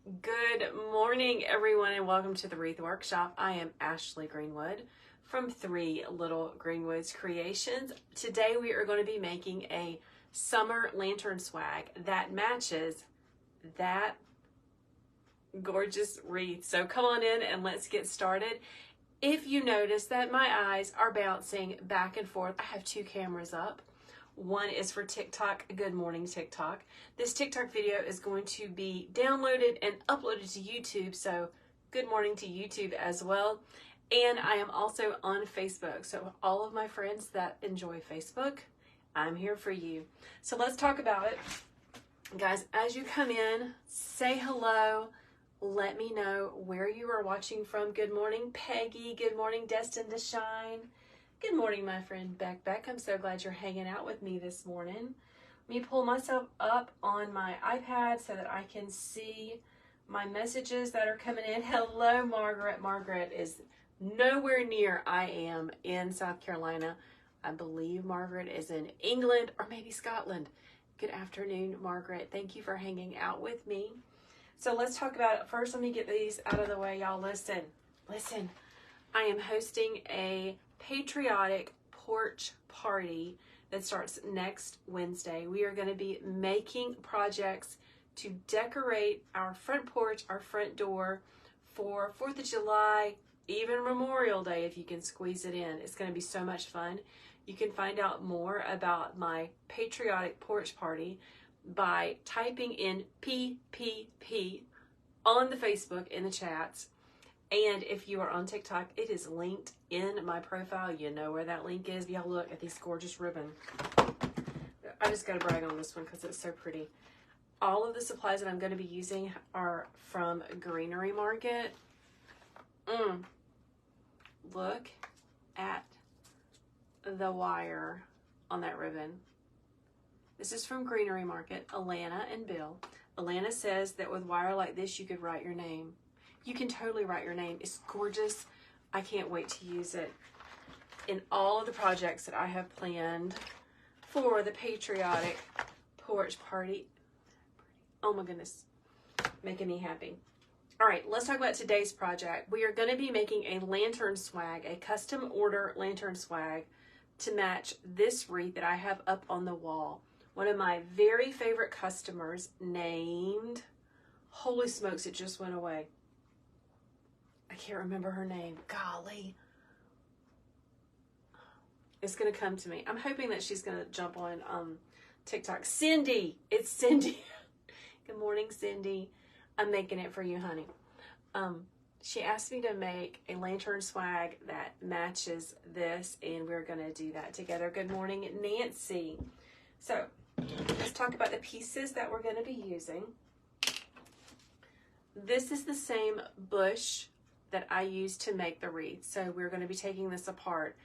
Good morning, everyone, and welcome to the Wreath Workshop. I am Ashley Greenwood from Three Little Greenwoods Creations. Today we are going to be making a summer lantern swag that matches that gorgeous wreath. So come on in and let's get started. If you notice that my eyes are bouncing back and forth, I have two cameras up. One is for TikTok. Good morning, TikTok. This TikTok video is going to be downloaded and uploaded to YouTube, so good morning to YouTube as well. And I am also on Facebook, so all of my friends that enjoy Facebook, I'm here for you. So let's talk about it. Guys, as you come in, say hello. Let me know where you are watching from. Good morning, Peggy. Good morning, Destined to Shine. Good morning, my friend Beck. I'm so glad you're hanging out with me this morning. Let me pull myself up on my iPad so that I can see my messages that are coming in. Hello, Margaret. Margaret is nowhere near I am in South Carolina. I believe Margaret is in England or maybe Scotland. Good afternoon, Margaret. Thank you for hanging out with me. So let's talk about it. First, let me get these out of the way, y'all. Listen. I am hosting a patriotic porch party that starts next Wednesday. We are going to be making projects to decorate our front porch, our front door for 4th of July, even Memorial Day if you can squeeze it in. It's going to be so much fun. You can find out more about my patriotic porch party by typing in PPP on the Facebook in the chats. And if you are on TikTok, it is linked in my profile. You know where that link is. Y'all look at these gorgeous ribbon. I just got to brag on this one because it's so pretty. All of the supplies that I'm going to be using are from Greenery Market. Look at the wire on that ribbon. This is from Greenery Market, Alana and Bill. Alana says that with wire like this, you could write your name. You can totally write your name. It's gorgeous. I can't wait to use it in all of the projects that I have planned for the patriotic porch party. Oh my goodness, making me happy. All right, let's talk about today's project. We are going to be making a lantern swag, a custom order lantern swag to match this wreath that I have up on the wall. One of my very favorite customers named, holy smokes, it just went away. I can't remember her name. Golly. It's going to come to me. I'm hoping that she's going to jump on TikTok. Cindy. It's Cindy. Good morning, Cindy. I'm making it for you, honey. She asked me to make a lantern swag that matches this, and we're going to do that together. Good morning, Nancy. So let's talk about the pieces that we're going to be using. This is the same bush that I used to make the wreath. So we're going to be taking this apart.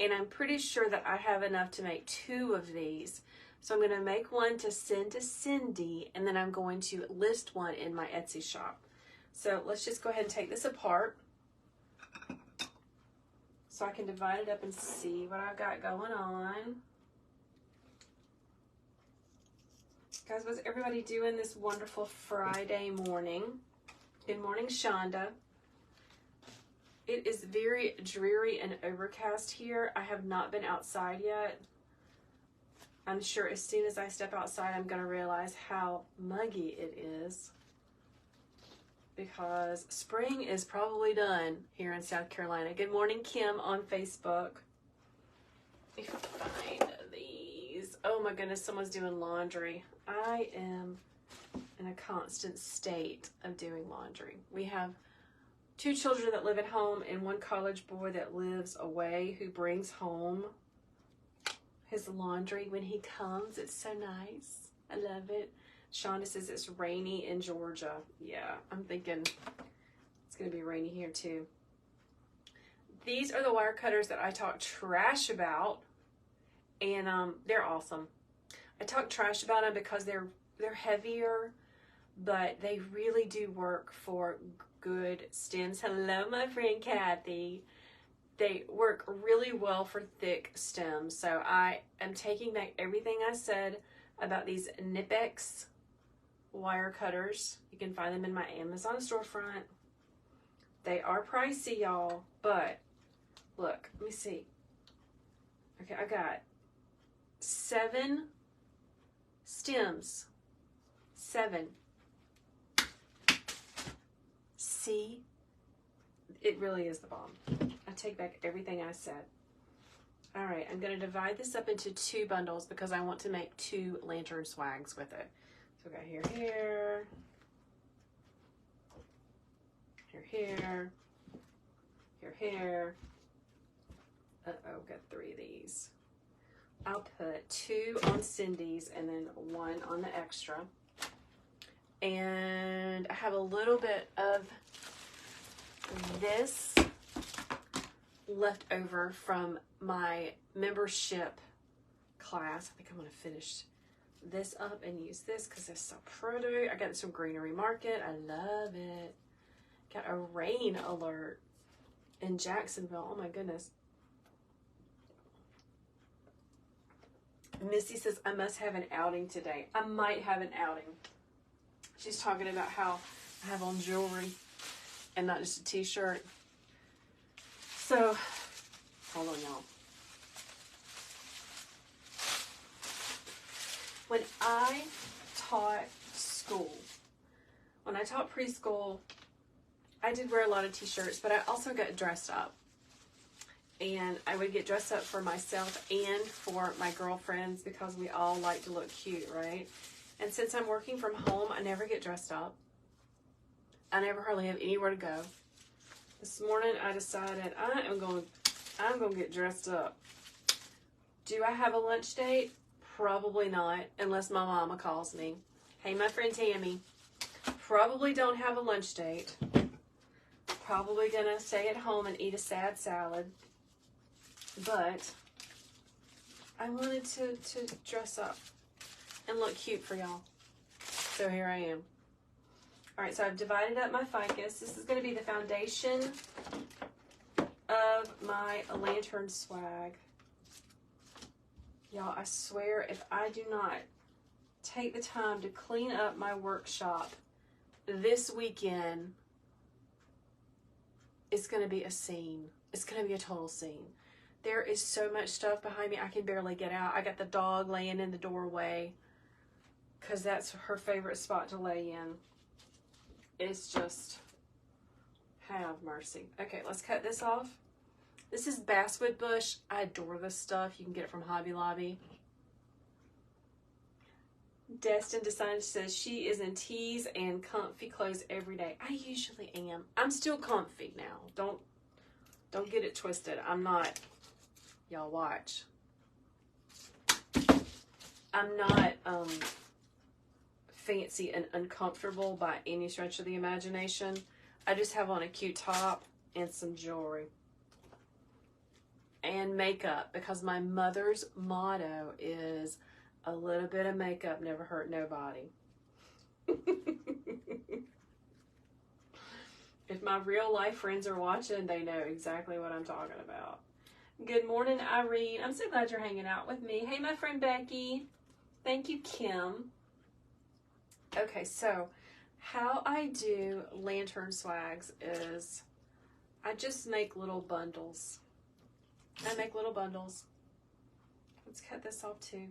And I'm pretty sure that I have enough to make 2 of these. So I'm going to make one to send to Cindy, and then I'm going to list one in my Etsy shop. So let's just go ahead and take this apart so I can divide it up and see what I've got going on. Guys, what's everybody doing this wonderful Friday morning? Good morning, Shonda. It is very dreary and overcast here. I have not been outside yet. I'm sure as soon as I step outside, I'm going to realize how muggy it is because spring is probably done here in South Carolina. Good morning, Kim on Facebook. Let me find these. Oh my goodness, someone's doing laundry. I am in a constant state of doing laundry. We have 2 children that live at home and 1 college boy that lives away who brings home his laundry when he comes. It's so nice. I love it. Shonda says it's rainy in Georgia. Yeah, I'm thinking it's going to be rainy here too. These are the wire cutters that I talk trash about, and they're awesome. I talk trash about them because they're heavier, but they really do work for good stems. Hello, my friend Kathy. They work really well for thick stems. So I am taking back everything I said about these Knipex wire cutters. You can find them in my Amazon storefront. They are pricey, y'all, but look, let me see. Okay, I got 7 stems. 7. See? It really is the bomb. I take back everything I said. All right, I'm going to divide this up into 2 bundles because I want to make 2 lantern swags with it. So I got here, here. Uh-oh, got 3 of these. I'll put 2 on Cindy's and then 1 on the extra. And I have a little bit of this left over from my membership class. I think I'm going to finish this up and use this because it's so pretty. I got this from Greenery Market. I love it. Got a rain alert in Jacksonville. Oh my goodness. Missy says, I must have an outing today. I might have an outing. She's talking about how I have on jewelry and not just a t-shirt. So, hold on, y'all. When I taught school, when I taught preschool, I did wear a lot of t-shirts, but I also got dressed up. And I would get dressed up for myself and for my girlfriends because we all like to look cute, right? And since I'm working from home, I never get dressed up. I never hardly have anywhere to go. This morning I decided I'm going to get dressed up. Do I have a lunch date? Probably not, unless my mama calls me. Hey, my friend Tammy. Probably don't have a lunch date. Probably gonna stay at home and eat a sad salad. But I wanted to dress up and look cute for y'all. So here I am. All right, so I've divided up my ficus. This is going to be the foundation of my lantern swag. Y'all, I swear if I do not take the time to clean up my workshop this weekend, it's going to be a scene. It's going to be a total scene. There is so much stuff behind me, I can barely get out. I got the dog laying in the doorway because that's her favorite spot to lay in. It's just, have mercy. Okay, let's cut this off. This is basswood bush. I adore this stuff. You can get it from Hobby Lobby. Destined Design says she is in tees and comfy clothes every day. I usually am. I'm still comfy now. Don't get it twisted. I'm not. Y'all watch. I'm not fancy and uncomfortable by any stretch of the imagination. I just have on a cute top and some jewelry. And makeup, because my mother's motto is a little bit of makeup never hurt nobody. If my real life friends are watching, they know exactly what I'm talking about. Good morning, Irene. I'm so glad you're hanging out with me. Hey, my friend Becky. Thank you, Kim. Okay, so how I do lantern swags is I just make little bundles. I make little bundles. Let's cut this off too.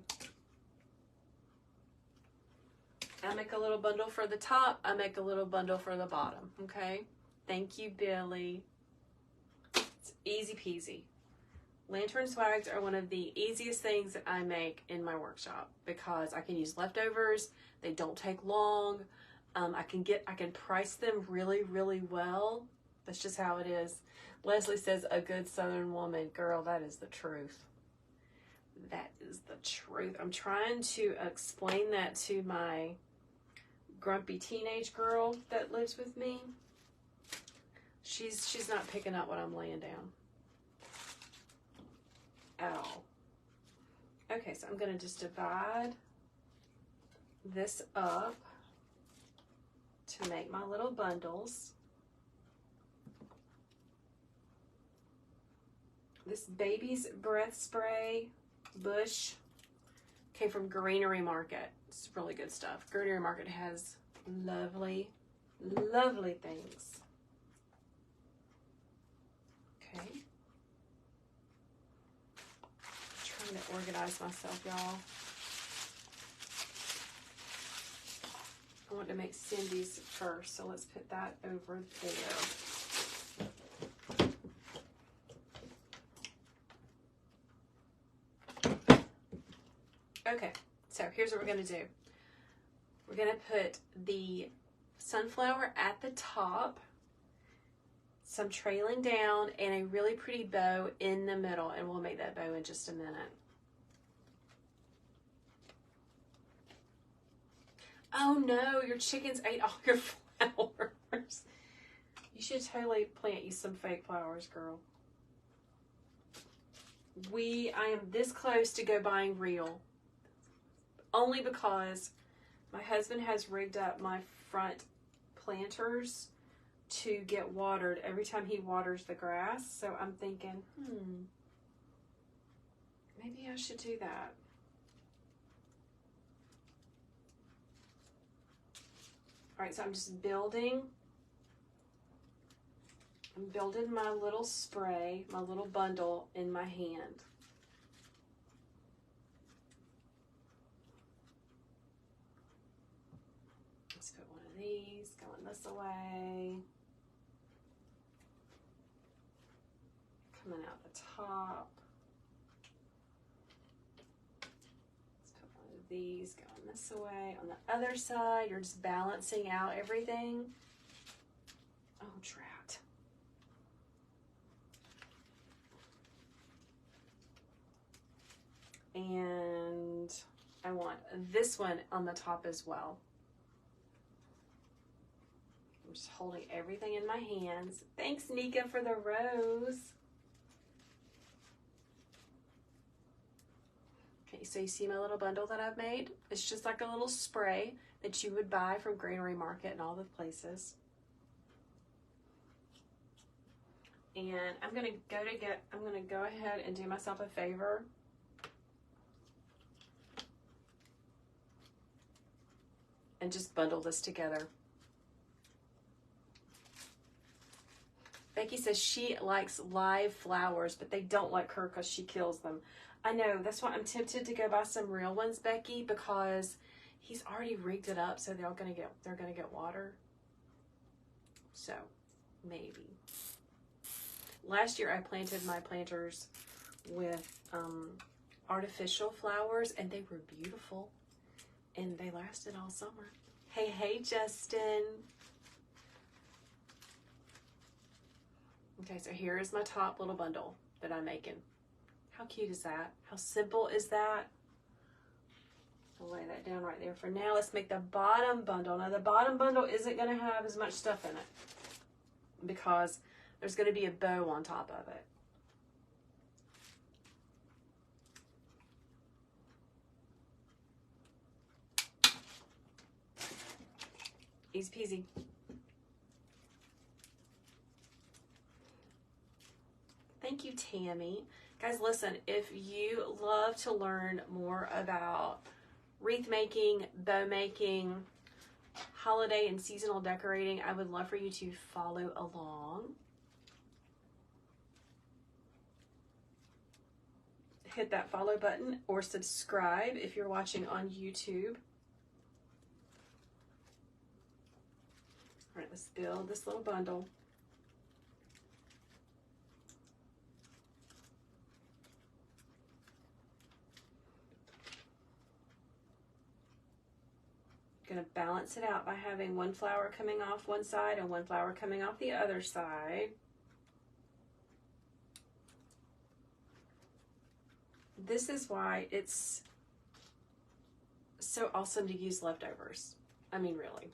I make a little bundle for the top. I make a little bundle for the bottom, okay? Thank you, Billy. It's easy peasy. Lantern swags are one of the easiest things that I make in my workshop because I can use leftovers. They don't take long. I can price them really, really well. That's just how it is. Leslie says, a good Southern woman. Girl, that is the truth. That is the truth. I'm trying to explain that to my grumpy teenage girl that lives with me. She's not picking up what I'm laying down. Ow. Okay, so I'm going to just divide this up to make my little bundles. This Baby's Breath Spray Bush Came from Greenery Market. It's really good stuff. Greenery Market has lovely, lovely things. Okay. Trying to organize myself, y'all. I want to make Cindy's first, so let's put that over there. Okay, so here's what we're going to do. We're going to put the sunflower at the top, some trailing down, and a really pretty bow in the middle, and we'll make that bow in just a minute. Oh no, your chickens ate all your flowers. You should totally plant you some fake flowers, girl. I am this close to go buying real. Only because my husband has rigged up my front planters to get watered every time he waters the grass. So I'm thinking, maybe I should do that. All right, so I'm just building. I'm building my little spray, my little bundle in my hand. Let's put one of these going this way. Coming out the top. These going this way. On the other side, you're just balancing out everything. Oh, drat. And I want this one on the top as well. I'm just holding everything in my hands. Thanks, Nika, for the rose. Okay, so you see my little bundle that I've made? It's just like a little spray that you would buy from Greenery Market and all the places. And I'm gonna go ahead and do myself a favor. And just bundle this together. Becky says she likes live flowers, but they don't like her because she kills them. I know, that's why I'm tempted to go buy some real ones, Becky, because he's already rigged it up, so they're gonna get water. So maybe. Last year I planted my planters with artificial flowers, and they were beautiful, and they lasted all summer. Hey, Justin. Okay, so here is my top little bundle that I'm making. How cute is that? How simple is that? I'll lay that down right there for now. Let's make the bottom bundle. Now the bottom bundle isn't going to have as much stuff in it because there's going to be a bow on top of it. Easy peasy. Thank you, Tammy. Guys, listen, if you love to learn more about wreath making, bow making, holiday and seasonal decorating, I would love for you to follow along. Hit that follow button or subscribe if you're watching on YouTube. All right, let's build this little bundle. Going to balance it out by having one flower coming off one side and one flower coming off the other side. This is why it's so awesome to use leftovers. I mean, really.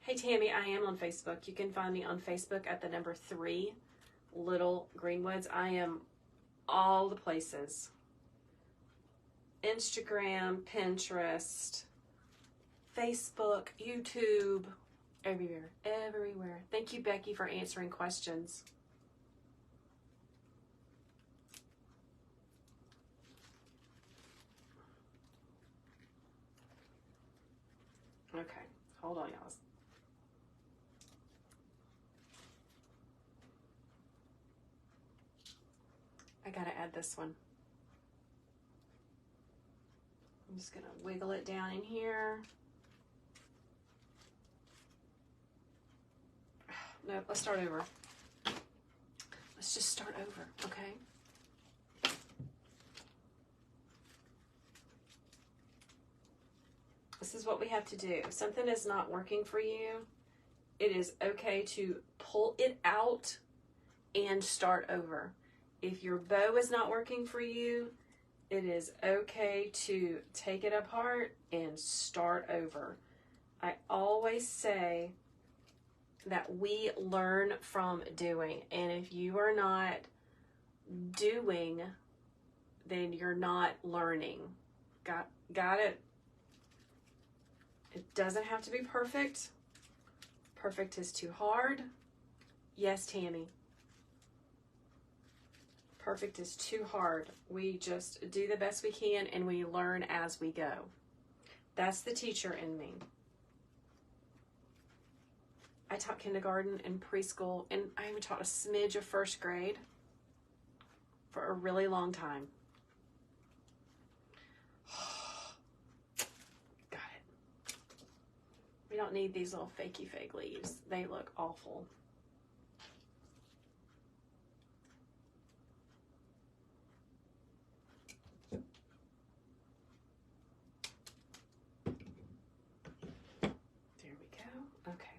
Hey, Tammy, I am on Facebook. You can find me on Facebook at the number 3 Little Greenwoods. I am all the places. Instagram, Pinterest, Facebook, YouTube, everywhere, everywhere. Thank you, Becky, for answering questions. Hold on, y'all. I gotta add this one. I'm just gonna wiggle it down in here. No, let's start over. Let's just start over, okay? This is what we have to do. If something is not working for you, it is okay to pull it out and start over. If your bow is not working for you, it is okay to take it apart and start over. I always say that we learn from doing, and if you are not doing, then you're not learning. Got it? It doesn't have to be perfect. Perfect is too hard. Yes, Tammy. Perfect is too hard. We just do the best we can and we learn as we go. That's the teacher in me. I taught kindergarten and preschool, and I even taught a smidge of first grade for a really long time. Got it. We don't need these little fakey fake leaves. They look awful.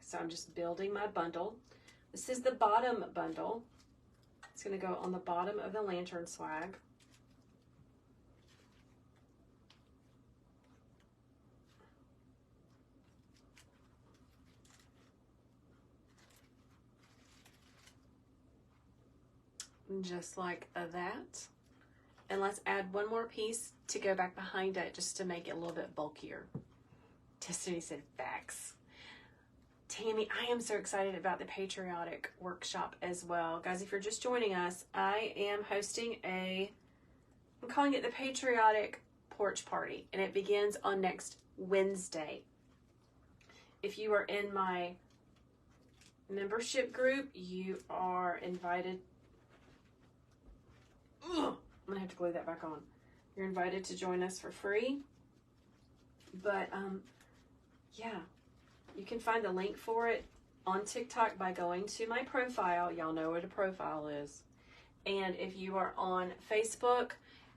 So I'm just building my bundle. This is the bottom bundle. It's going to go on the bottom of the lantern swag. Just like that. And let's add one more piece to go back behind it just to make it a little bit bulkier. Destiny said facts. Tammy, I am so excited about the patriotic workshop as well. Guys, if you're just joining us, I am hosting I'm calling it the Patriotic Porch Party, and it begins on next Wednesday. If you are in my membership group, you are invited. Ugh, I'm gonna have to glue that back on. You're invited to join us for free. But yeah. You can find the link for it on TikTok by going to my profile. Y'all know what a profile is. And if you are on Facebook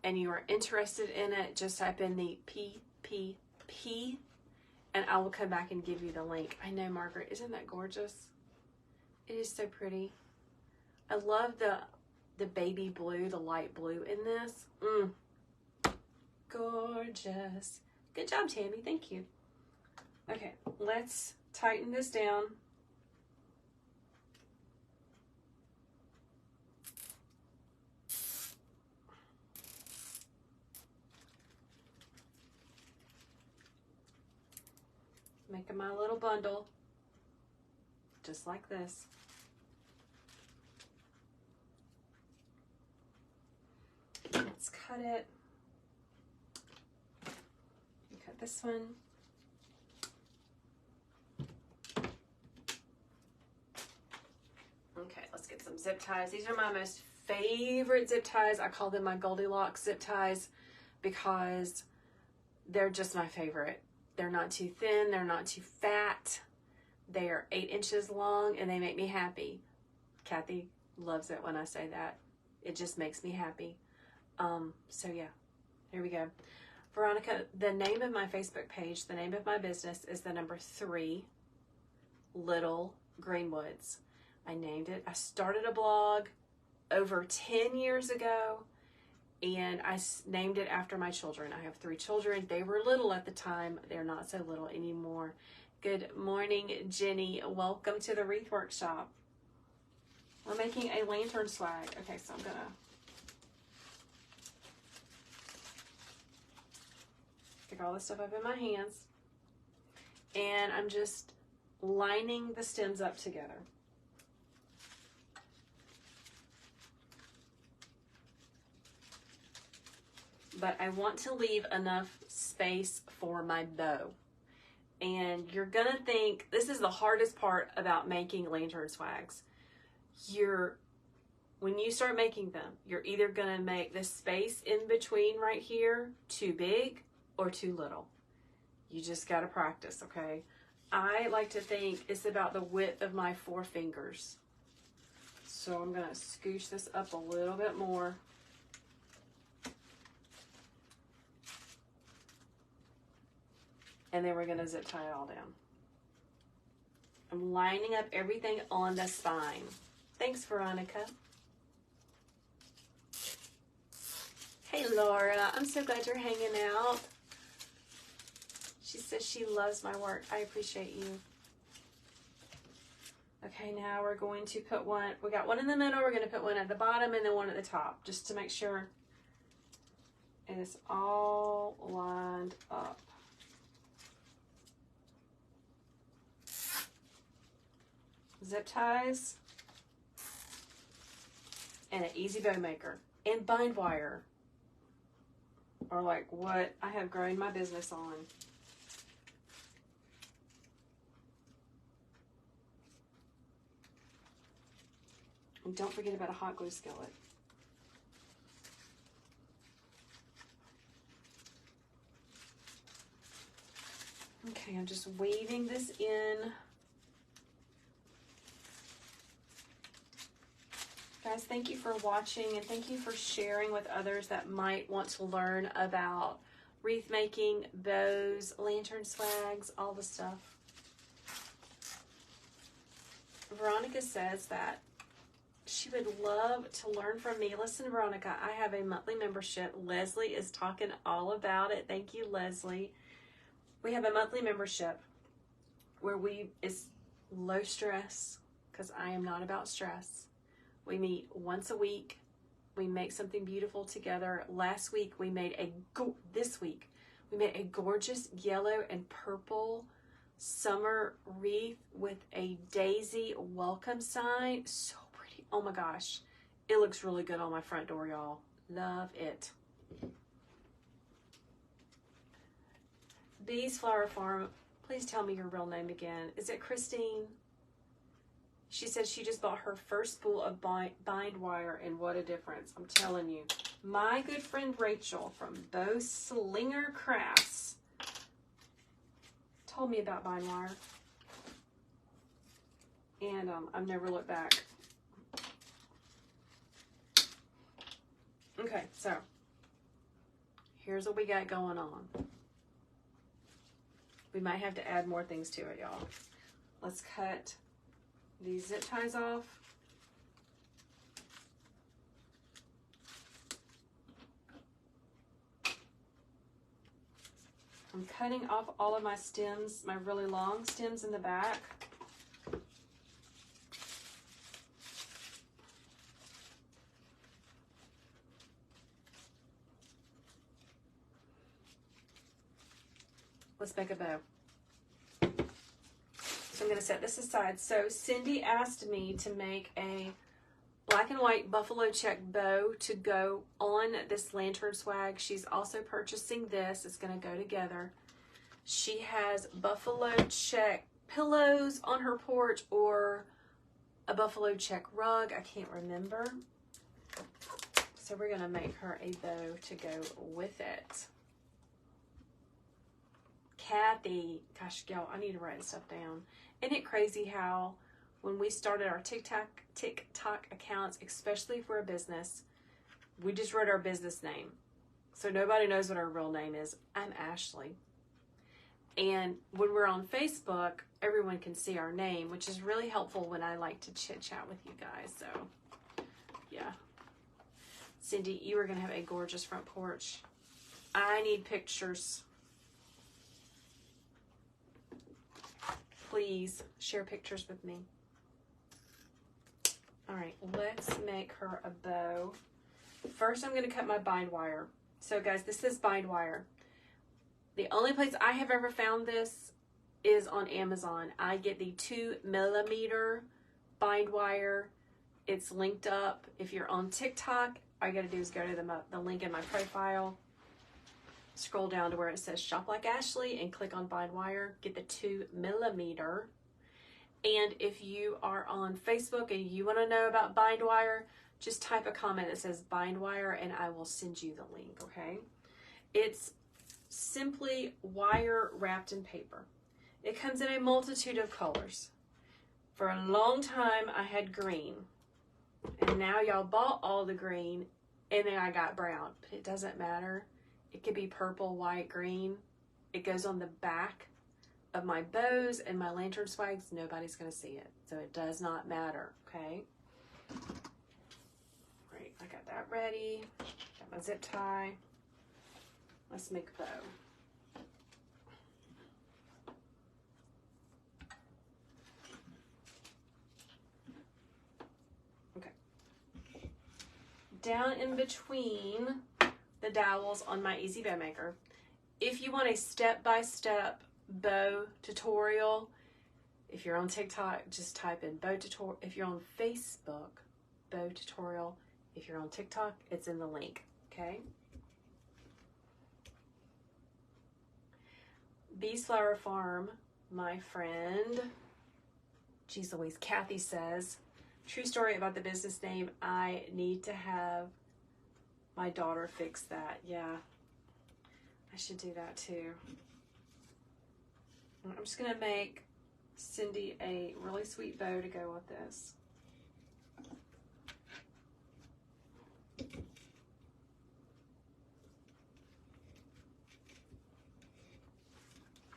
and you are interested in it, just type in the PPP and I will come back and give you the link. I know, Margaret, isn't that gorgeous? It is so pretty. I love the baby blue, the light blue in this. Gorgeous. Good job, Tammy. Thank you. Okay, let's tighten this down. Making my little bundle, just like this. Let's cut it. Cut this one. Okay, let's get some zip ties. These are my most favorite zip ties. I call them my Goldilocks zip ties because they're just my favorite. They're not too thin. They're not too fat. They are 8 inches long and they make me happy. Kathy loves it when I say that. It just makes me happy. So yeah, here we go. Veronica, the name of my Facebook page, the name of my business is the number 3 Little Greenwoods. I named it. I started a blog over 10 years ago, and I named it after my children. I have 3 children. They were little at the time. They're not so little anymore. Good morning, Jenny. Welcome to the Wreath Workshop. We're making a lantern swag. Okay, so I'm going to pick all this stuff up in my hands, and I'm just lining the stems up together. But I want to leave enough space for my bow. And you're gonna think, this is the hardest part about making lantern swags. When you start making them, you're either gonna make the space in between right here too big or too little. You just gotta practice, okay? I like to think it's about the width of my 4 fingers. So I'm gonna scooch this up a little bit more. And then we're gonna zip tie it all down. I'm lining up everything on the spine. Thanks, Veronica. Hey, Laura, I'm so glad you're hanging out. She says she loves my work. I appreciate you. Okay, now we're going to put one, we got one in the middle, we're gonna put one at the bottom and then one at the top, just to make sure it is all lined up. Zip ties and an easy bow maker and bind wire are like what I have grown my business on. And don't forget about a hot glue skillet. Okay, I'm just weaving this in. Guys, thank you for watching and thank you for sharing with others that might want to learn about wreath making, bows, lantern swags, all the stuff. Veronica says that she would love to learn from me. Listen, Veronica, I have a monthly membership. Leslie is talking all about it. Thank you, Leslie. We have a monthly membership where it's low stress, because I am not about stress. We meet once a week. We make something beautiful together. Last week we made this week we made a gorgeous yellow and purple summer wreath with a daisy welcome sign. So pretty. Oh my gosh. It looks really good on my front door, y'all. Love it. Bees Flower Farm, please tell me your real name again. Is it Christine? She said she just bought her first spool of bind wire, and what a difference. I'm telling you. My good friend Rachel from Bow Slinger Crafts told me about bind wire. And I've never looked back. Okay, so here's what we got going on. We might have to add more things to it, y'all. Let's cut these zip ties off. I'm cutting off all of my stems, my really long stems in the back. Let's make a bow. So I'm going to set this aside. So Cindy asked me to make a black and white buffalo check bow to go on this lantern swag. She's also purchasing this. It's going to go together. She has buffalo check pillows on her porch or a buffalo check rug. I can't remember. So we're going to make her a bow to go with it. Kathy, gosh, y'all, I need to write stuff down. Isn't it crazy how when we started our TikTok accounts, especially for a business, we just wrote our business name. So nobody knows what our real name is. I'm Ashley. And when we're on Facebook, everyone can see our name, which is really helpful when I like to chit chat with you guys. So, yeah. Cindy, you are going to have a gorgeous front porch. I need pictures. Please share pictures with me. All right, let's make her a bow. First, I'm going to cut my bind wire. So, guys, this is bind wire. The only place I have ever found this is on Amazon. I get the 2mm bind wire. It's linked up. If you're on TikTok, all you got to do is go to the link in my profile. scroll down to where it says Shop Like Ashley and click on bind wire. Get the 2mm. And if you are on Facebook and you want to know about bind wire, just type a comment that says bind wire and I will send you the link, okay? It's simply wire wrapped in paper. It comes in a multitude of colors. For a long time I had green, and now y'all bought all the green, and then I got brown, but it doesn't matter. It could be purple, white, green. It goes on the back of my bows and my lantern swags. Nobody's gonna see it, so it does not matter, okay? Right, I got that ready. Got my zip tie. Let's make a bow. Okay. Down in between the dowels on my Easy Bow Maker, if you want a step-by-step bow tutorial, if you're on TikTok, just type in bow tutorial. If you're on Facebook, bow tutorial. If you're on TikTok, it's in the link, okay? Bees Flower Farm, my friend, geez Louise, Kathy says, true story about the business name, I need to have my daughter fix that. Yeah, I should do that too. I'm just gonna make Cindy a really sweet bow to go with this.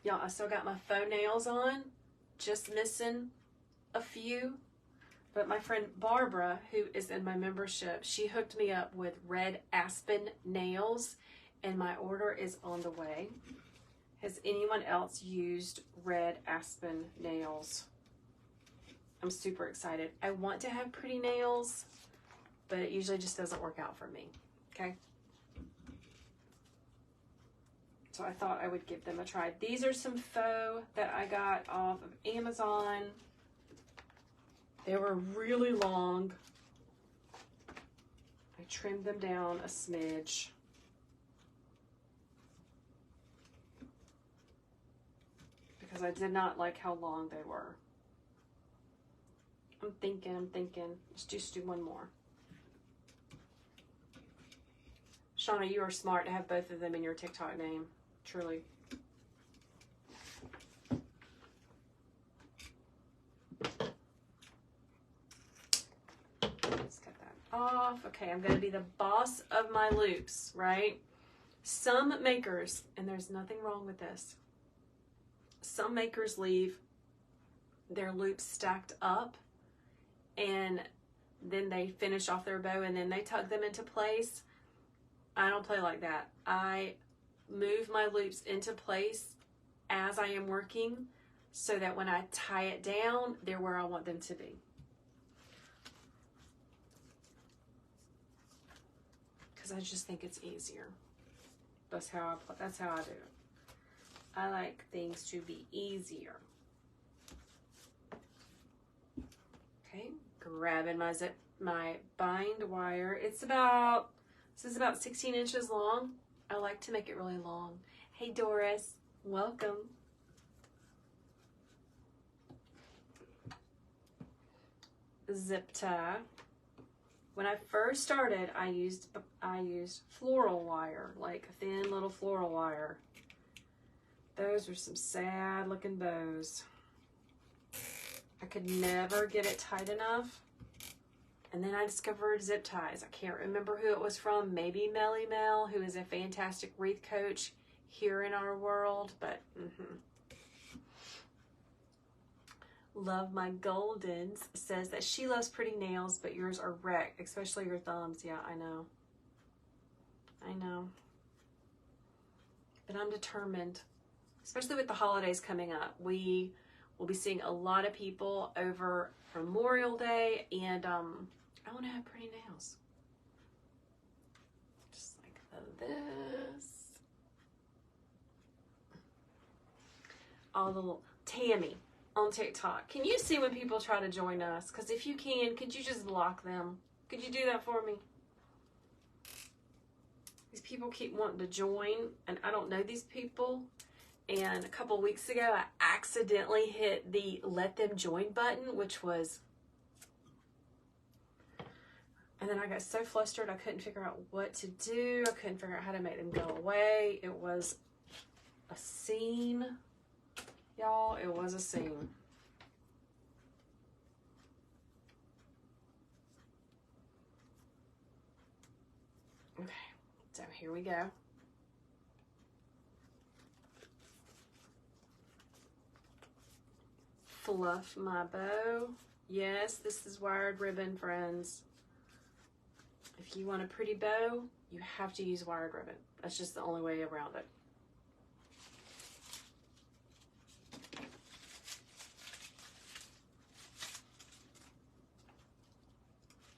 Y'all, I still got my faux nails on, just missing a few. But my friend Barbara, who is in my membership, she hooked me up with red aspen nails, and my order is on the way. Has anyone else used red aspen nails? I'm super excited. I want to have pretty nails, but it usually just doesn't work out for me, okay? So I thought I would give them a try. These are some faux that I got off of Amazon. They were really long. I trimmed them down a smidge. Because I did not like how long they were. I'm thinking, let's just do one more. Shauna, you are smart to have both of them in your TikTok name, truly. Let's cut that off. Okay, I'm gonna be the boss of my loops, right? Some makers, and there's nothing wrong with this, some makers leave their loops stacked up and then they finish off their bow and then they tuck them into place. I don't play like that. I move my loops into place as I am working so that when I tie it down, they're where I want them to be. Because I just think it's easier. That's how I do it. I like things to be easier. Okay, grabbing my bind wire. This is about 16 inches long. I like to make it really long. Hey Doris, welcome. Zip tie. When I first started, I used floral wire, like a thin little floral wire. Those were some sad looking bows. I could never get it tight enough. And then I discovered zip ties. I can't remember who it was from. Maybe Melly Mel, who is a fantastic wreath coach here in our world. But Love My Goldens says that she loves pretty nails, but yours are wrecked, especially your thumbs. Yeah, I know. I know. But I'm determined, especially with the holidays coming up. We will be seeing a lot of people over Memorial Day, and I want to have pretty nails. Just like this. All the little Tammy on TikTok. Can you see when people try to join us? Because if you can, could you just block them? Could you do that for me? These people keep wanting to join, and I don't know these people. And a couple of weeks ago, I accidentally hit the let them join button, which was, and then I got so flustered I couldn't figure out what to do. I couldn't figure out how to make them go away. It was a scene, y'all. It was a scene. Okay, so here we go. Fluff my bow. Yes, this is wired ribbon, friends. If you want a pretty bow, you have to use wired ribbon. That's just the only way around it.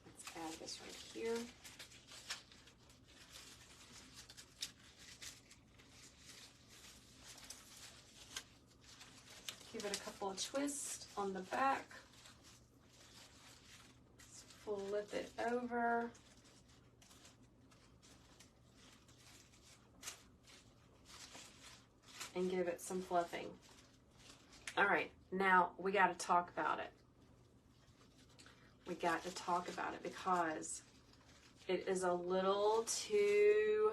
Let's add this right here. Give it a couple of twists on the back. Let's flip it over. And give it some fluffing. All right, now we got to talk about it. We got to talk about it because it is a little too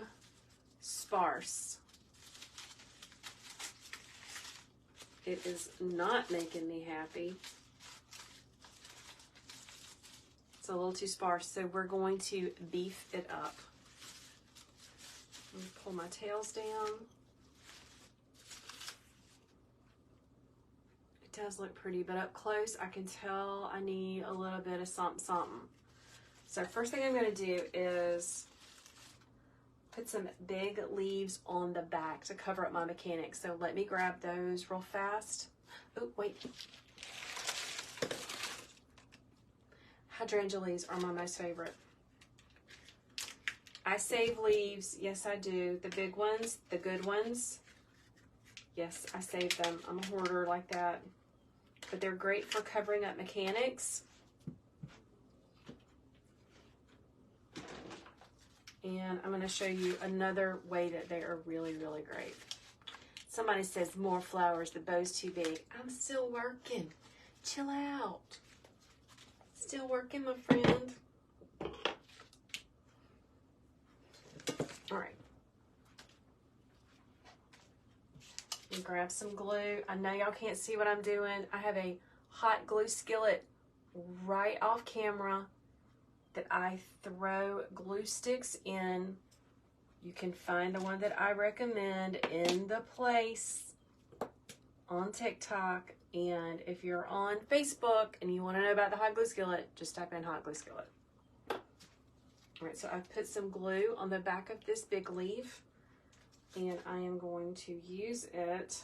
sparse. It is not making me happy. It's a little too sparse, so we're going to beef it up. Let me pull my tails down. It does look pretty, but up close I can tell I need a little bit of something, something. So first thing I'm going to do is put some big leaves on the back to cover up my mechanics. So let me grab those real fast. Oh, wait. Hydrangea leaves are my most favorite. I save leaves. Yes, I do. The big ones, the good ones. Yes, I save them. I'm a hoarder like that. But they're great for covering up mechanics. And I'm going to show you another way that they are really, really great. Somebody says more flowers, the bow's too big. I'm still working. Chill out. Still working, my friend. All right. And grab some glue. I know y'all can't see what I'm doing. I have a hot glue skillet right off camera that I throw glue sticks in. You can find the one that I recommend in the place on TikTok. And if you're on Facebook and you want to know about the hot glue skillet, just type in hot glue skillet. All right, so I've put some glue on the back of this big leaf, and I am going to use it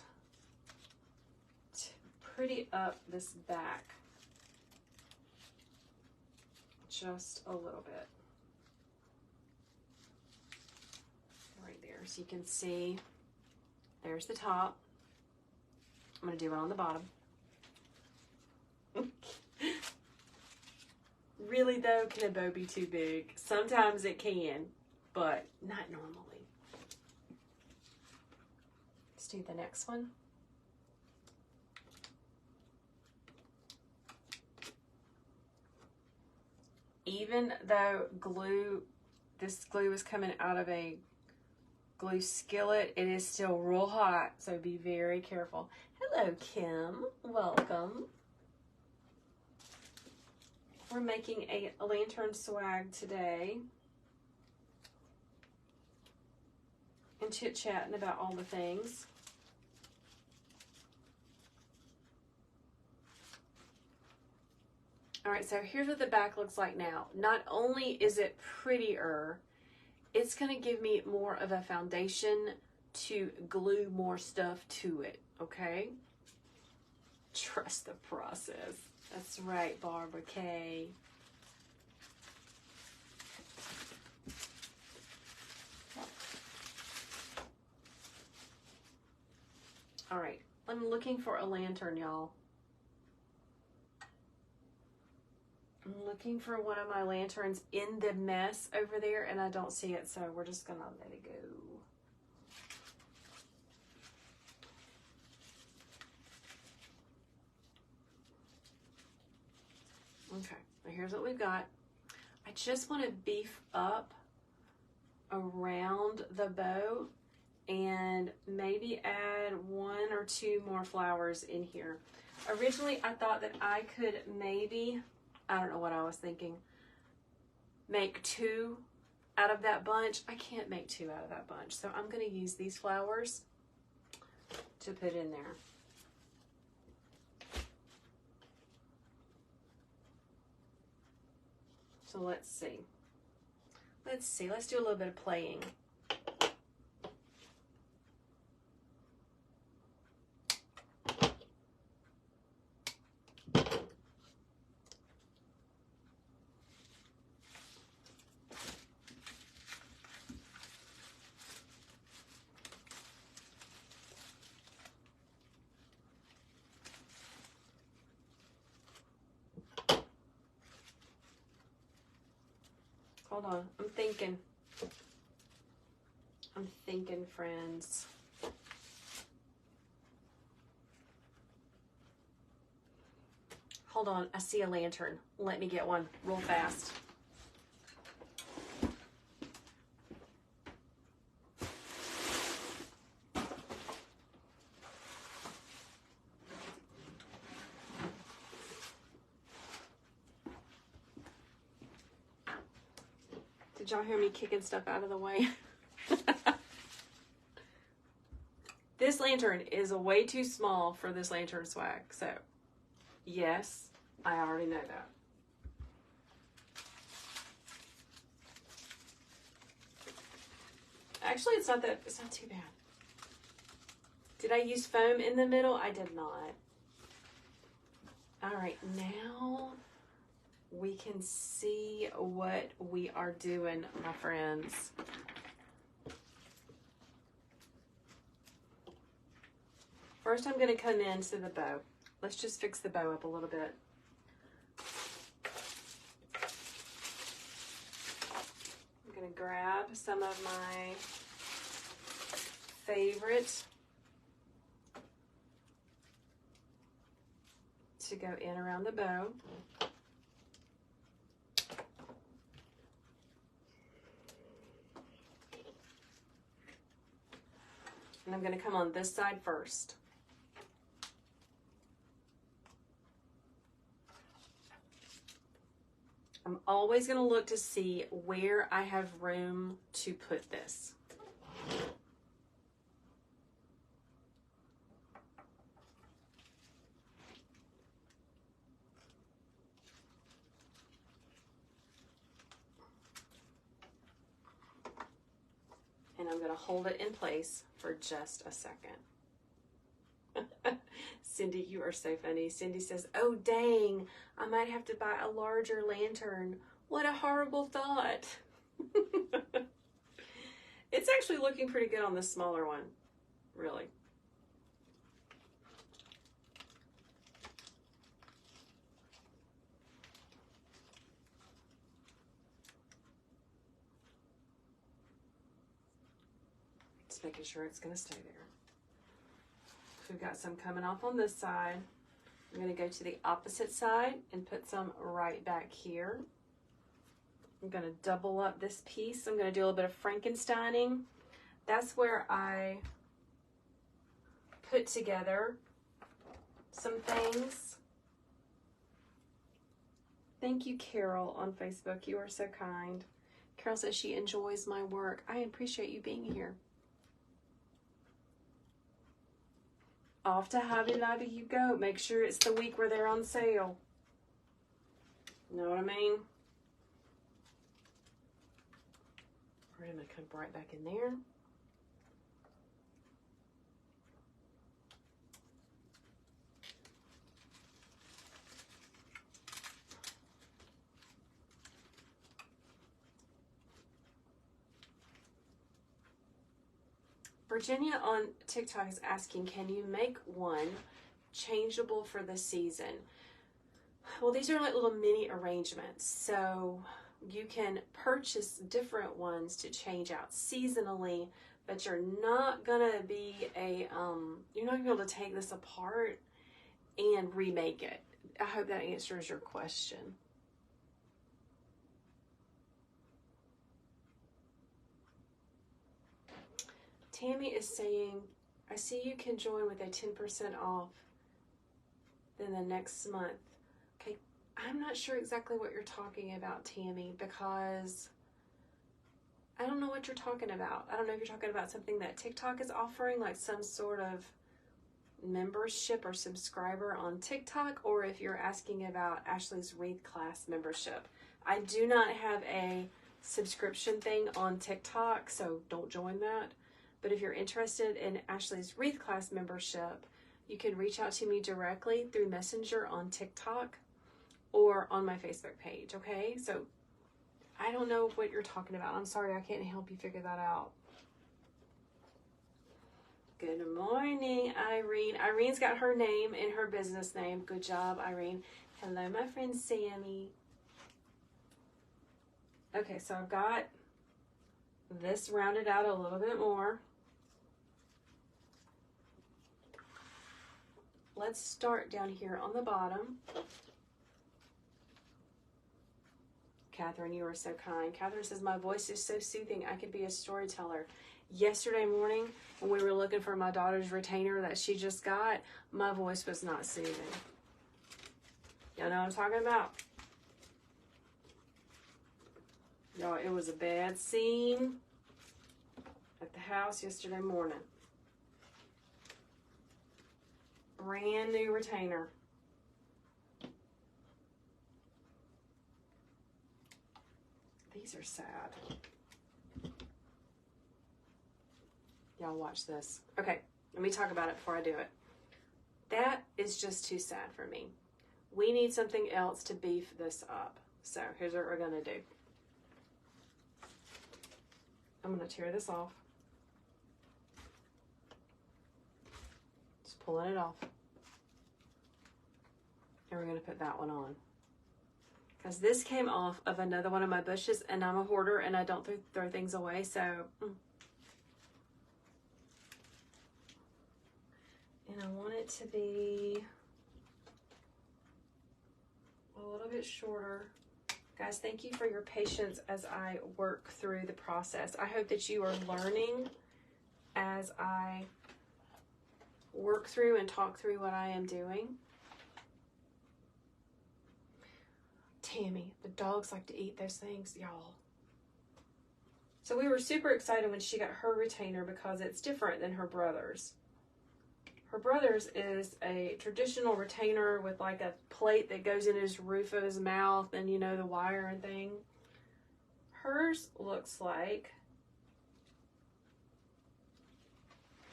to pretty up this back just a little bit. Right there, so you can see there's the top. I'm going to do it on the bottom. Really though, can a bow be too big? Sometimes it can, but not normally. Let's do the next one. Even though this glue is coming out of a glue skillet, it is still real hot, so be very careful. Hello, Kim. Welcome. We're making a lantern swag today and chit-chatting about all the things. All right, so here's what the back looks like now. Not only is it prettier, it's going to give me more of a foundation to glue more stuff to it, okay? Trust the process. That's right, Barbara K. All right, I'm looking for a lantern, y'all. I'm looking for one of my lanterns in the mess over there, and I don't see it, so we're just gonna let it go. Okay, now here's what we've got. I just want to beef up around the bow and maybe add 1 or 2 more flowers in here. Originally, I thought that I could maybe, I don't know what I was thinking, make 2 out of that bunch. I can't make 2 out of that bunch, so I'm going to use these flowers to put in there. So let's see. Let's do a little bit of playing. Hold on, I'm thinking, friends. Hold on, I see a lantern. Let me get one real fast. Did y'all hear me kicking stuff out of the way? This lantern is way too small for this lantern swag, so yes, I already know that. Actually, it's not too bad. Did I use foam in the middle? I did not. All right, now we can see what we are doing, my friends. First, I'm going to come into the bow. Let's just fix the bow up a little bit. I'm going to grab some of my favorite to go in around the bow. And I'm going to come on this side first. I'm always going to look to see where I have room to put this. And I'm going to hold it in place for just a second. Cindy, you are so funny. Cindy says, oh, dang, I might have to buy a larger lantern. What a horrible thought. It's actually looking pretty good on the smaller one, really. Just making sure it's going to stay there. We've got some coming off on this side. I'm going to go to the opposite side and put some right back here. I'm going to double up this piece. I'm going to do a little bit of Frankensteining. That's where I put together some things. Thank you, Carol, on Facebook. You are so kind. Carol says she enjoys my work. I appreciate you being here. Off to Hobby Lobby you go. Make sure it's the week where they're on sale. Know what I mean? We're going to come right back in there. Virginia on TikTok is asking, can you make one changeable for the season? Well, these are like little mini arrangements. So you can purchase different ones to change out seasonally, but you're not gonna be you're not gonna be able to take this apart and remake it. I hope that answers your question. Tammy is saying, I see you can join with a 10% off then the next month. Okay, I'm not sure exactly what you're talking about, Tammy, because I don't know what you're talking about. I don't know if you're talking about something that TikTok is offering, like some sort of membership or subscriber on TikTok, or if you're asking about Ashley's Wreath class membership. I do not have a subscription thing on TikTok, so don't join that. But if you're interested in Ashley's Wreath class membership, you can reach out to me directly through Messenger on TikTok or on my Facebook page, okay? So I don't know what you're talking about. I'm sorry, I can't help you figure that out. Good morning, Irene. Irene's got her name and her business name. Good job, Irene. Hello, my friend Sammy. Okay, so I've got this rounded out a little bit more. Let's start down here on the bottom. Catherine, you are so kind. Catherine says, my voice is so soothing. I could be a storyteller. Yesterday morning, when we were looking for my daughter's retainer that she just got, my voice was not soothing. Y'all know what I'm talking about? Y'all, it was a bad scene at the house yesterday morning. Brand new retainer. These are sad. Y'all watch this. Okay, let me talk about it before I do it. That is just too sad for me. We need something else to beef this up. So here's what we're gonna do. I'm gonna tear this off. Just pulling it off. And we're gonna put that one on. Because this came off of another one of my bushes, and I'm a hoarder and I don't throw things away, so. And I want it to be a little bit shorter. Guys, thank you for your patience as I work through the process. I hope that you are learning as I work through and talk through what I am doing. Tammy, the dogs like to eat those things, y'all. So we were super excited when she got her retainer because it's different than her brother's. Her brother's is a traditional retainer with like a plate that goes in his roof of his mouth and, you know, the wire and thing. Hers looks like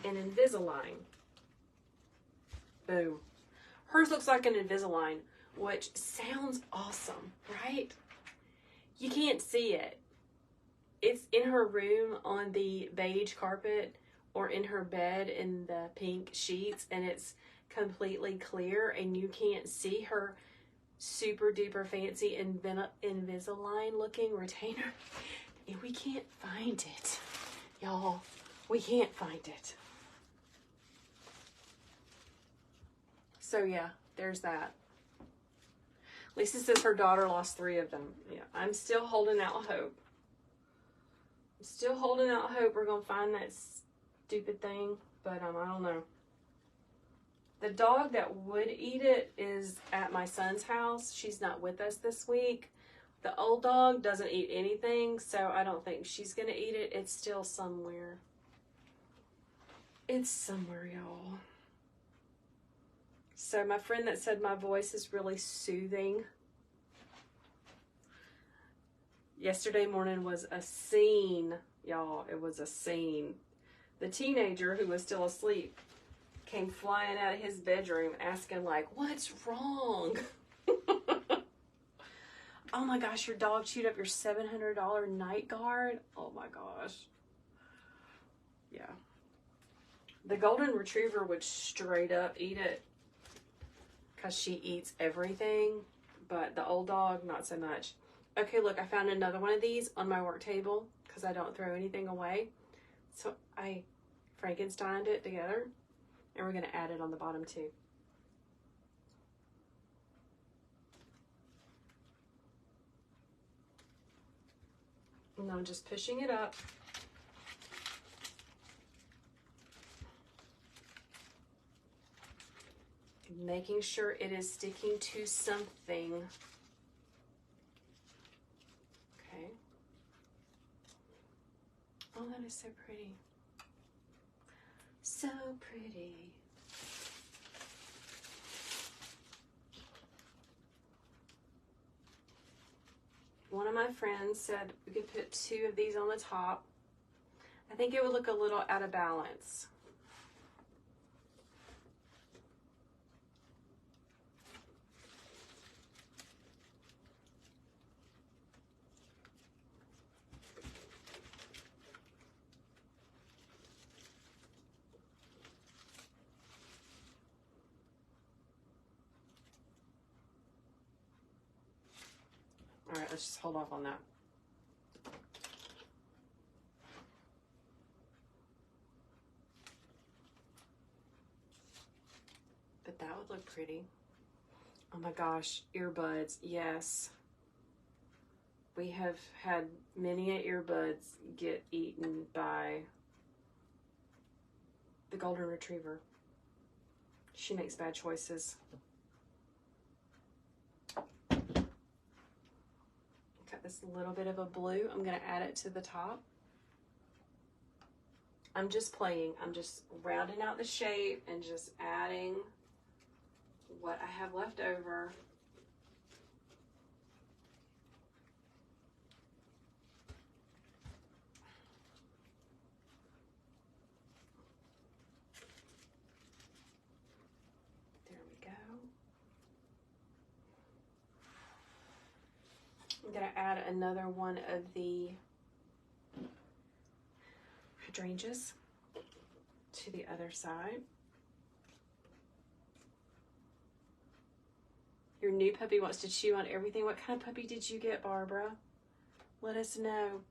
an Invisalign. Boom. Hers looks like an Invisalign, which sounds awesome, right? You can't see it. It's in her room on the beige carpet or in her bed in the pink sheets, and it's completely clear and you can't see her super duper fancy Invisalign looking retainer. And we can't find it, y'all. We can't find it. So yeah, there's that. Lisa says her daughter lost 3 of them. Yeah, I'm still holding out hope. I'm still holding out hope we're gonna find that stupid thing, but I don't know. The dog that would eat it is at my son's house. She's not with us this week. The old dog doesn't eat anything, so I don't think she's gonna eat it. It's still somewhere. It's somewhere, y'all. So my friend that said my voice is really soothing. Yesterday morning was a scene, y'all. It was a scene. The teenager who was still asleep came flying out of his bedroom asking like, what's wrong? Oh my gosh, your dog chewed up your $700 night guard? Oh my gosh. Yeah. The golden retriever would straight up eat it because she eats everything. but the old dog, not so much. Okay, look, I found another one of these on my work table because I don't throw anything away. So I Frankensteined it together, and we're going to add it on the bottom too. And I'm just pushing it up. Making sure it is sticking to something. Okay. Oh, that is so pretty. So pretty. One of my friends said we could put 2 of these on the top. I think it would look a little out of balance. All right, let's just hold off on that. But that would look pretty. Oh my gosh, earbuds, yes. We have had many earbuds get eaten by the golden retriever. She makes bad choices. Got this little bit of a blue. I'm going to add it to the top. I'm just playing. I'm just rounding out the shape and just adding what I have left over. There we go. I'm going to add another one of the hydrangeas to the other side. Your new puppy wants to chew on everything. What kind of puppy did you get, Barbara? Let us know.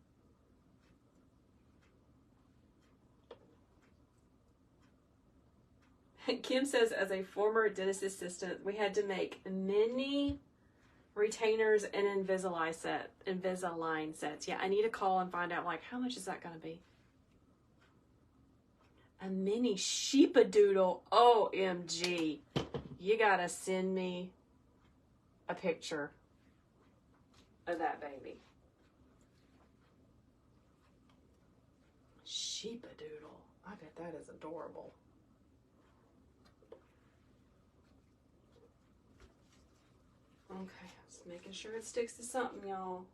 Kim says, as a former dentist assistant, we had to make many retainers and Invisalign sets. Yeah, I need to call and find out, like, how much is that going to be? A mini sheepadoodle. OMG. You got to send me a picture of that baby. Sheepadoodle. I bet that is adorable. Okay, just making sure it sticks to something, y'all.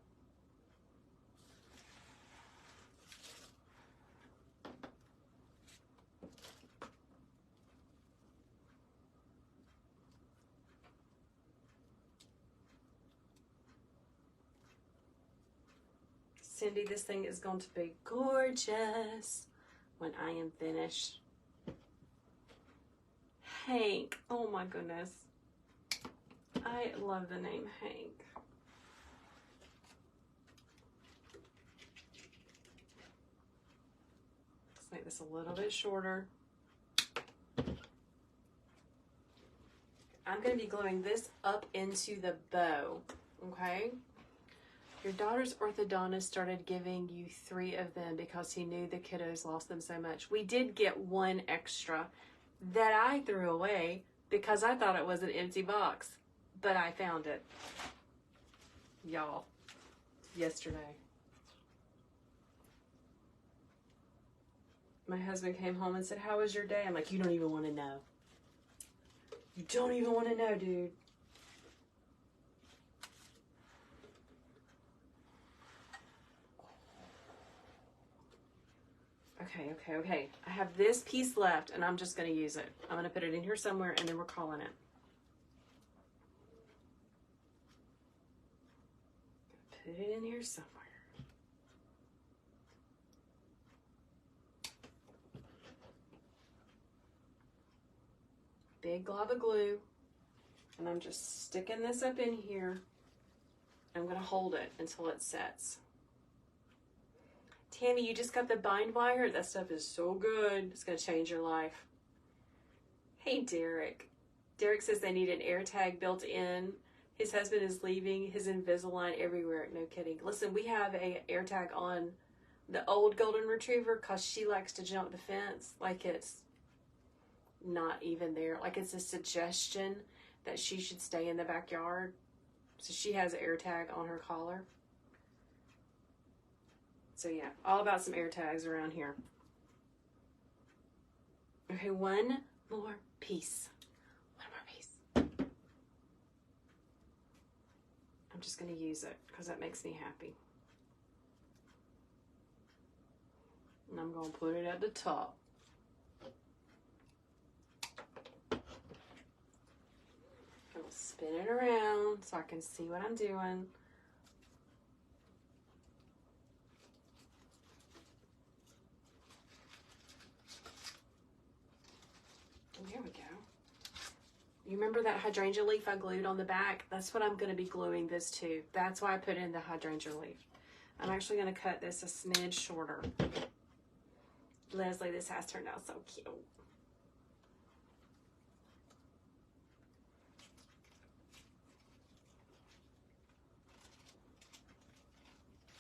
Cindy, this thing is going to be gorgeous when I am finished. Hank, oh my goodness. I love the name Hank. Let's make this a little bit shorter. I'm going to be gluing this up into the bow, okay? Your daughter's orthodontist started giving you 3 of them because he knew the kiddos lost them so much. We did get 1 extra that I threw away because I thought it was an empty box. But I found it, y'all, yesterday. My husband came home and said, how was your day? I'm like, you don't even want to know. You don't even want to know, dude. Okay. I have this piece left, and I'm just going to use it. I'm going to put it in here somewhere, and then we're calling it. Put it in here somewhere. Big glob of glue. And I'm just sticking this up in here. I'm going to hold it until it sets. Tammy, you just got the bind wire? That stuff is so good. It's going to change your life. Hey, Derek. Derek says they need an air tag built in. His husband is leaving his Invisalign everywhere. No kidding. Listen, we have a air tag on the old golden retriever because she likes to jump the fence like it's not even there. Like it's a suggestion that she should stay in the backyard. So she has an air tag on her collar. So yeah, all about some air tags around here. Okay, one more piece. One more piece. I'm just going to use it because that makes me happy. And I'm going to put it at the top. I'm going to spin it around so I can see what I'm doing. There we go. You remember that hydrangea leaf I glued on the back? That's what I'm going to be gluing this to. That's why I put in the hydrangea leaf. I'm actually going to cut this a smidge shorter. Leslie, this has turned out so cute.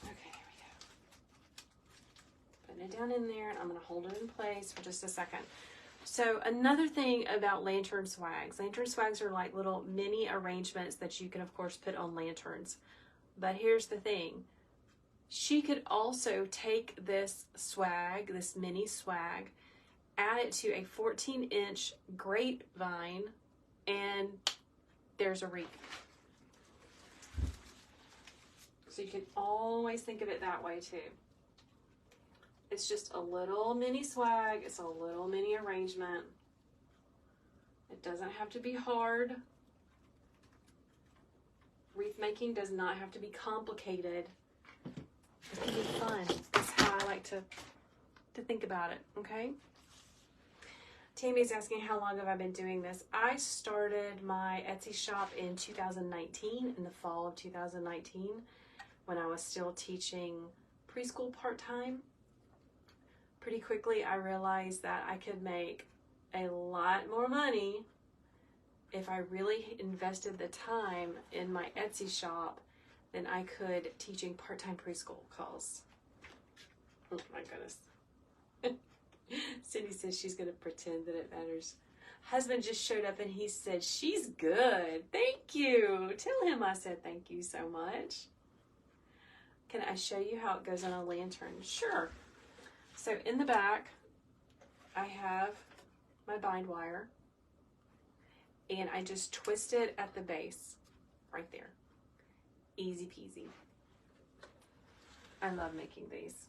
Okay, here we go. Putting it down in there, and I'm going to hold it in place for just a second. So another thing about lantern swags. Lantern swags are like little mini arrangements that you can, of course, put on lanterns. But here's the thing. She could also take this swag, this mini swag, add it to a 14-inch grapevine, and there's a wreath. So you can always think of it that way too. It's just a little mini swag. It's a little mini arrangement. It doesn't have to be hard. Wreath making does not have to be complicated. It can be fun. That's how I like to think about it, okay? Tammy's asking how long have I been doing this. I started my Etsy shop in 2019, in the fall of 2019, when I was still teaching preschool part-time. Pretty quickly I realized that I could make a lot more money if I really invested the time in my Etsy shop than I could teaching part-time preschool calls. Oh my goodness. Cindy says she's going to pretend that it matters. Husband just showed up and he said, she's good. Thank you. Tell him I said thank you so much. Can I show you how it goes on a lantern? Sure. So in the back, I have my bind wire, and I just twist it at the base, right there. Easy peasy. I love making these.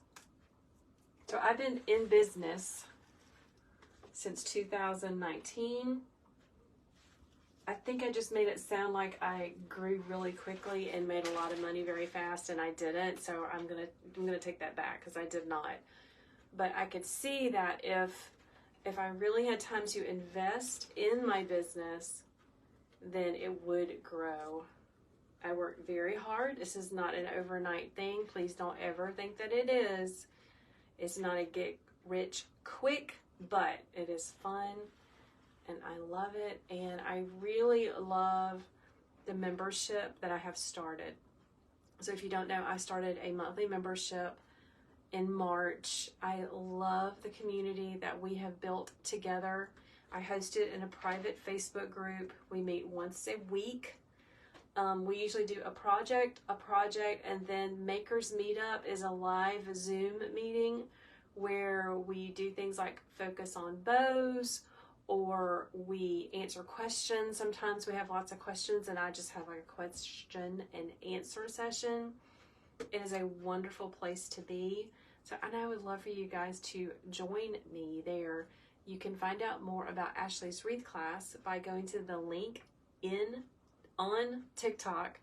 So I've been in business since 2019. I think I just made it sound like I grew really quickly and made a lot of money very fast, and I didn't. So I'm gonna take that back because I did not. But I could see that if I really had time to invest in my business, then it would grow. I work very hard. This is not an overnight thing. Please don't ever think that it is. It's not a get rich quick, but it is fun and I love it. And I really love the membership that I have started. So if you don't know, I started a monthly membership in March. I love the community that we have built together. I host it in a private Facebook group. We meet once a week. We usually do a project, and then Makers Meetup is a live Zoom meeting where we do things like focus on bows, or we answer questions. Sometimes we have lots of questions and I just have like a question and answer session. It is a wonderful place to be. So, and I would love for you guys to join me there. You can find out more about Ashley's Wreath class by going to the link on TikTok.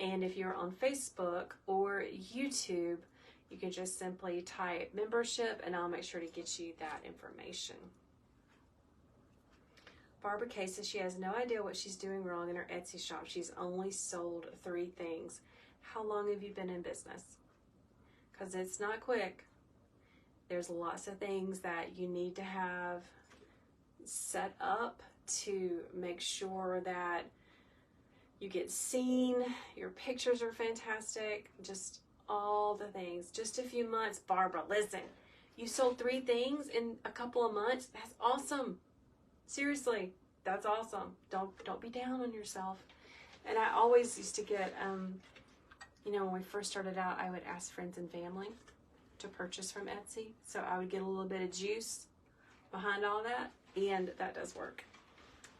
And if you're on Facebook or YouTube, you can just simply type membership and I'll make sure to get you that information. Barbara Kay says she has no idea what she's doing wrong in her Etsy shop. She's only sold 3 things. How long have you been in business? Because it's not quick. There's lots of things that you need to have set up to make sure that you get seen, your pictures are fantastic, just all the things. Just a few months. Barbara, listen, you sold 3 things in a couple of months. That's awesome. Seriously, that's awesome. Don't be down on yourself. And I always used to get, you know, when we first started out, I would ask friends and family to purchase from Etsy. So I would get a little bit of juice behind all that, and that does work.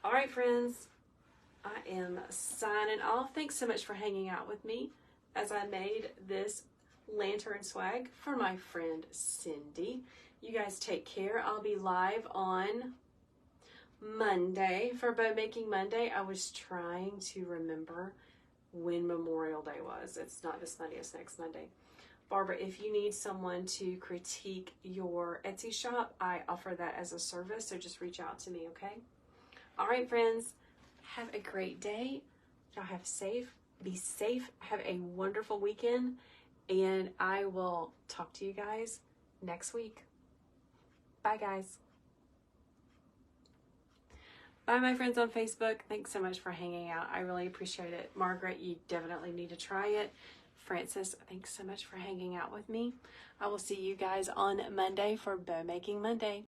All right, friends, I am signing off. Thanks so much for hanging out with me as I made this lantern swag for my friend Cindy. You guys take care. I'll be live on Monday for Bow Making Monday. I was trying to remember when Memorial Day was. It's not this Monday, it's next Monday. Barbara, if you need someone to critique your Etsy shop, I offer that as a service, so just reach out to me, okay? All right, friends, have a great day. Y'all be safe, have a wonderful weekend, and I will talk to you guys next week. Bye, guys. Bye, my friends on Facebook. Thanks so much for hanging out. I really appreciate it. Margaret, you definitely need to try it. Francis, thanks so much for hanging out with me. I will see you guys on Monday for Bow Making Monday.